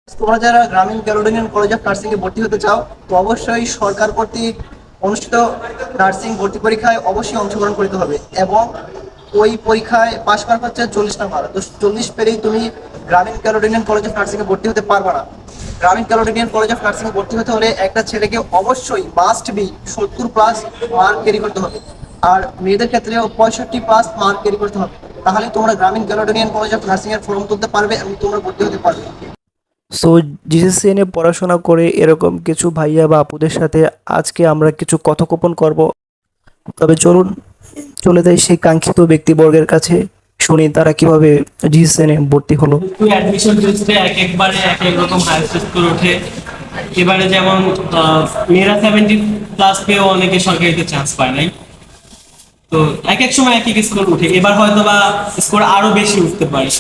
তোমরা যারা গ্রামীণ ক্যালোডিনিয়ান কলেজ অফ নার্সিং এ ভর্তি হতে চাও, তো অবশ্যই সরকার কর্তৃক অনুষ্ঠিত নার্সিং ভর্তি পরীক্ষায় অবশ্যই অংশগ্রহণ করতে হবে। এবং ওই পরীক্ষায় পাশ মার্ক হচ্ছে 40 নাম্বার। তো 40 পেরেই তুমি গ্রামীণ ক্যালোডিনিয়ান কলেজ অফ নার্সিং এ ভর্তি হতে পারবে না। গ্রামীণ ক্যালোডিনিয়ান কলেজ অফ নার্সিং এ ভর্তি হতে হলে একটা ছেলেকে অবশ্যই মাস্ট বি 70+ মার্ক ক্যারি করতে হবে, আর মেয়েদের ক্ষেত্রেও 65+ মার্ক ক্যারি করতে হবে। তাহলে তোমরা গ্রামীণ ক্যালোডিনিয়ান কলেজ অফ নার্সিং এর ফর্ম তুলতে পারবে এবং তোমরা ভর্তি হতে পারবে। সো জিসিসিএনে পড়াশোনা করে এরকম কিছু ভাইয়া বা আপুদের সাথে আজকে আমরা কিছু কথোপকথন করব। তবে চলুন চলে যাই সেই কাঙ্ক্ষিত ব্যক্তিবর্গের কাছে, শুনি তারা কিভাবে জিসিসিএনে ভর্তি হলো। তুই অ্যাডমিশন টেস্টে এক একবারে এক এক রকম হায়ার স্কোর ওঠে। এবারে যেমন মেয়েরা 70+ পেয়েও অনেকে সরকারিতে চান্স পায় নাই। তো এক এক সময় এক এক স্কোর উঠে, এবার হয়তো বা স্কোর আরো বেশি উঠতে পারে।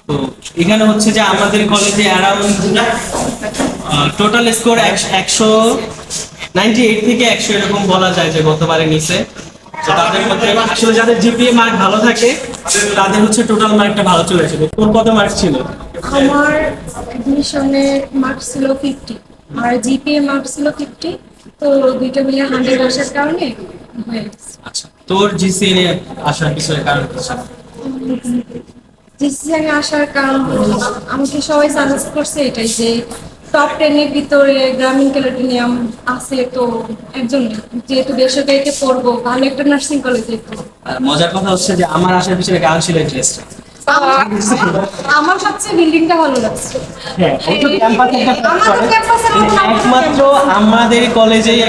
তো এখানে হচ্ছে যে আমাদের কলেজে অ্যারাউন্ড টোটাল স্কোর 198 থেকে 100 এরকম বলা যায় যে গতবারে নিচে। তো তাদের মধ্যে আসলে যাদের জিপিএ মার্ক ভালো থাকে তাদের হচ্ছে টোটাল মার্কটা ভালো চলে আসে। তোর কত মার্ক ছিল? আমার অ্যাডমিশনে মার্কস ছিল 50 আর জিপিএ মার্কস ছিল 50। তো দুইটা মিলে 100 আসার কারণে হয়ে গেছে। আচ্ছা, তোর জিসিএ আসার পিছনে কারণ কি ছিল? ডিসিশনে আসার কারণ হলো, আমাকে সবাই সাজেস্ট করছে এটাই যে টপ 10-এর ভিতরে গ্রামীণ ক্যালোডিনিয়াম আছে। তো একজন যেহেতু বেসরকারিতে পড়বো, ভালো একটা নার্সিং কলেজে তো মজার কথা হচ্ছে যে আমার আসার পিছনে কারণ ছিল ইন্টারেস্ট। আমার সবচেয়ে বিল্ডিংটা ভালো লাগছে। হ্যাঁ, ও তো ক্যাম্পাসে একটা কাজ আমাদের করে। ক্যাম্পাসের একমাত্র আমাদের কলেজেই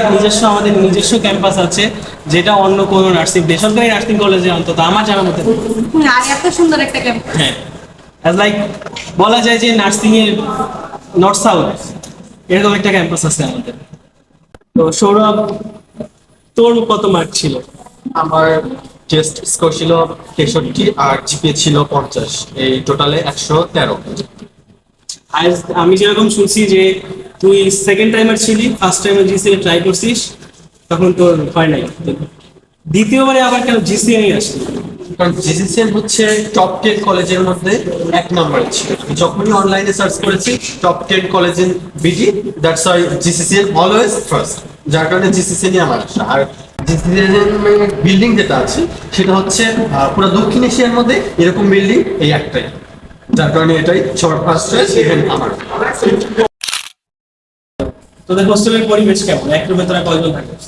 আমাদের নিজস্ব ক্যাম্পাস আছে, যেটা অন্য কোনো নার্সিং বেসরকারি নার্সিং কলেজে অন্তত আমার জানার মধ্যে নেই। আর এত সুন্দর একটা ক্যাম্পাস। হ্যাঁ, অ্যাজ লাইক বলা যায় যে নার্সিং এর নর্থ সাউথ এরকম একটা ক্যাম্পাস আছে আমাদের। তো সৌরভ, তোর কত মার্ক ছিল? আমার টেস্ট স্কোর ছিল 63 আর জিপিএ ছিল 50, এই টোটালে 113। আমি যেরকম শুনছি যে তুই সেকেন্ড টাইমার ছিলি, ফার্স্ট টাইমার জিসিএ ট্রাই করছিস, তখন তোর হয় নাই। দ্বিতীয়বারে আবার কেন জিসিএ আসলি? কারণ জিসিসিএন হচ্ছে টপ 10 কলেজের মধ্যে 1 নম্বরে ছিল। আমি যখনই অনলাইনে সার্চ করেছি top 10 college in BD, that's why GCCN always first, যার কারণে জিসিসিএনই আমার আসা। আর জিসিসিএন বিল্ডিং যেটা আছে সেটা হচ্ছে পুরো দক্ষিণ এশিয়ার মধ্যে এরকম বিল্ডিং এই একটাই, যার কারণে এটাই সবার ফার্স্ট চয়েস ইভেন আমার। তোদের হোস্টেলের পরিবেশ কেমন? এক রুমে তোরা কয়জন থাকিস?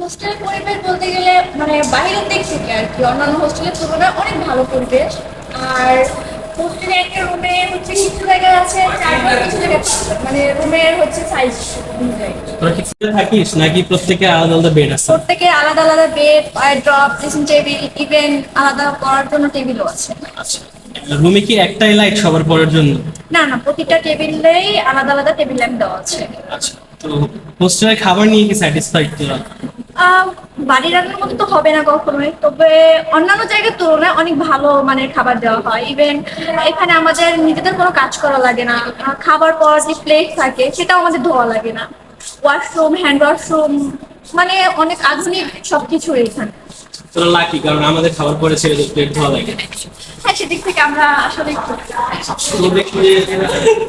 হোস্টেলের পরিবেশ বলতে গেলে মানে বাইরের দিক থেকে আর কি অন্যান্য হোস্টেলের তুলনায় অনেক ভালো পরিবেশ। আর হোস্টেলে একটা রুমে হচ্ছে কিছু জায়গা আছে 4 কিছু জায়গা মানে রুমের হচ্ছে সাইজ অনুযায়ী তোরা কি ফ্রিতে থাকিস নাকি প্রত্যেকের আলাদা আলাদা বেড আছে? প্রত্যেকের আলাদা আলাদা bed, drop, dressing table, even আলাদা পড়ার জন্য টেবিলও আছে। আচ্ছা, রুমে কি একটাই লাইট সবার পড়ার জন্য? না না, প্রতিটা টেবিলেই আলাদা আলাদা টেবিল ল্যাম্প দেওয়া আছে। আচ্ছা, তো হোস্টেলের খাবার নিয়ে কি স্যাটিসফাইড তোরা? বাড়ির রান্নার মতো তো হবে না কখনোই, তবে অন্যান্য জায়গার তুলনায় অনেক ভালো মানের খাবার দেওয়া হয়। ইভেন এখানে আমাদের নিজেদের কোনো কাজ করা লাগে না, খাবার পর যে প্লেট থাকে সেটাও আমাদের ধোয়া লাগে না। ওয়াশরুম, হ্যান্ড ওয়াশরুম, মানে অনেক আধুনিক সবকিছু এখানে। তোরা লাকি, কারণ আমাদের খাবার পরে ছেড়ে প্লেট ধোয়া লাগে। হ্যাঁ, সেদিক থেকে আমরা আসলে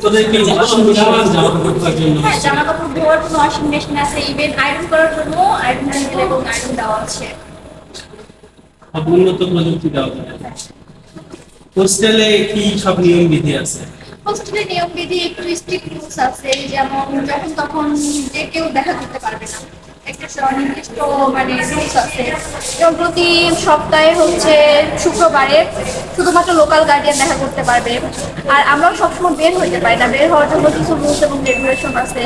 তোদের কি অসুবিধা হয় জামা কাপড় ধোয়ার জন্য? হ্যাঁ, জামা কাপড় ধোয়ার জন্য ওয়াশিং মেশিন আছে, ইভেন আয়রন করার জন্য আয়রন হ্যান্ডেল এবং আয়রন দেওয়া আছে। সব উন্নত প্রযুক্তি দেওয়া যায়। হোস্টেলে কি সব নিয়ম বিধি আছে? হোস্টেলে নিয়ম বিধি একটু স্ট্রিক্ট রুলস আছে, যেমন যখন তখন যে কেউ দেখা করতে পারবে না, একটা নির্দিষ্ট মানে রুলস আছে। যেমন প্রতি সপ্তাহে হচ্ছে শুক্রবারে শুধুমাত্র লোকাল গার্ডিয়ান দেখা করতে পারবে। আর আমরাও সবসময় বের হতে পারি না, বের হওয়ার জন্য কিছু রুলস এবং রেগুলেশন আছে।